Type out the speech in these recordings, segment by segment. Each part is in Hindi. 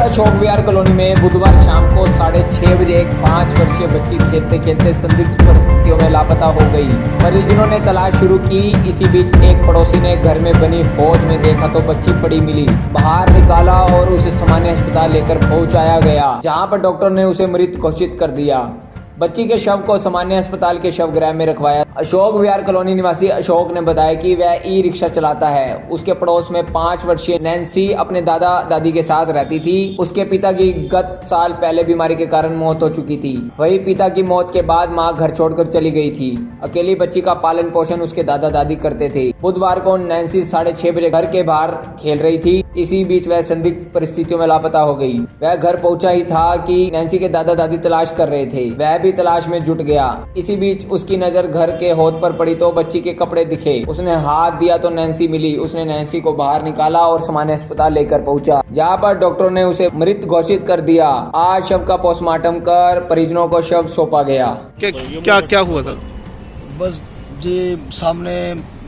अशोक विहार कॉलोनी में बुधवार शाम को 6:30 बजे एक 5 वर्षीय बच्ची खेलते खेलते संदिग्ध परिस्थितियों में लापता हो गई। परिजनों ने तलाश शुरू की। इसी बीच एक पड़ोसी ने घर में बनी हौज में देखा तो बच्ची पड़ी मिली। बाहर निकाला और उसे सामान्य अस्पताल लेकर पहुंचाया गया, जहां पर डॉक्टर ने उसे मृत घोषित कर दिया। बच्ची के शव को सामान्य अस्पताल के शवगृह में रखवाया। अशोक विहार कॉलोनी निवासी अशोक ने बताया कि वह ई रिक्शा चलाता है। उसके पड़ोस में 5 वर्षीय नैन्सी अपने दादा दादी के साथ रहती थी। उसके पिता की गत साल पहले बीमारी के कारण मौत हो चुकी थी। वही पिता की मौत के बाद मां घर छोड़कर चली गई थी। अकेली बच्ची का पालन पोषण उसके दादा दादी करते थे। बुधवार को नैन्सी 6:30 बजे घर के बाहर खेल रही थी। इसी बीच वह संदिग्ध परिस्थितियों में लापता हो गई। वह घर पहुंचा ही था कि नैन्सी के दादा दादी तलाश कर रहे थे। वह भी तलाश में जुट गया। इसी बीच उसकी नजर घर के हौद पर पड़ी तो बच्ची के कपड़े दिखे। उसने हाथ दिया तो नैन्सी मिली। उसने नैन्सी को बाहर निकाला और सामान्य अस्पताल लेकर पहुंचा, जहां पर डॉक्टरों ने उसे मृत घोषित कर दिया। आज शव का पोस्टमार्टम कर परिजनों को शव सौंपा गया। क्या हुआ था? बस ये सामने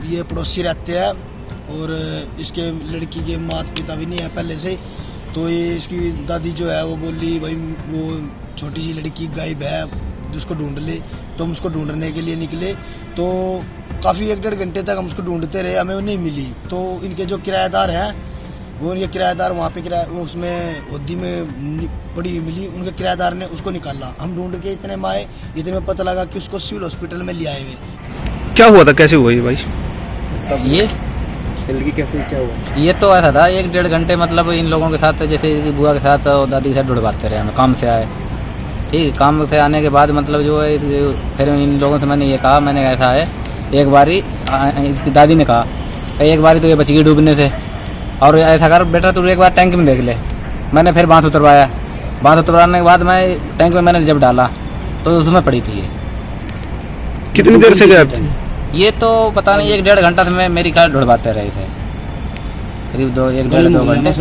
ये पड़ोसी रहते हैं और इसके लड़की के माता पिता भी नहीं है पहले से। तो ये इसकी दादी जो है वो बोली भाई वो छोटी सी लड़की गायब है, उसको ढूंढ ले। तो हम उसको ढूंढने के लिए निकले तो काफ़ी 1-1.5 घंटे तक हम उसको ढूंढते रहे, हमें वो नहीं मिली। तो इनके जो किराएदार हैं वो उनके किराएदार वहाँ पे उसमें होदी में पड़ी मिली। उनके किराएदार ने उसको निकाला। हम ढूंढ के इतने माए, इतने में पता लगा कि उसको सिविल हॉस्पिटल में ले आए हुए। क्या हुआ था, कैसे हुआ ये भाई? ये लड़की कैसे क्या हुआ? ये तो ऐसा था 1-1.5 घंटे मतलब इन लोगों के साथ, जैसे बुआ के साथ और दादी के साथ ढूंढवाते रहे। हम काम से आए, ठीक, काम से आने के बाद मतलब जो है फिर इन लोगों से मैंने ये कहा, मैंने ऐसा है एक बारी इसकी दादी ने कहा एक बारी तो ये बच गई डूबने से, और ऐसा कर बेटा तू एक बार टैंक में देख ले। मैंने फिर बांस उतरवाया। बांस उतरवाने के बाद मैं टैंक में मैंने जब डाला तो उसमें पड़ी थी ये। कितनी देर से गए? ये तो पता नहीं 1-1.5 घंटा से मैं मेरी ख्याल ढूंढवाते रहे थे, करीब 1-1.5-2 घंटे।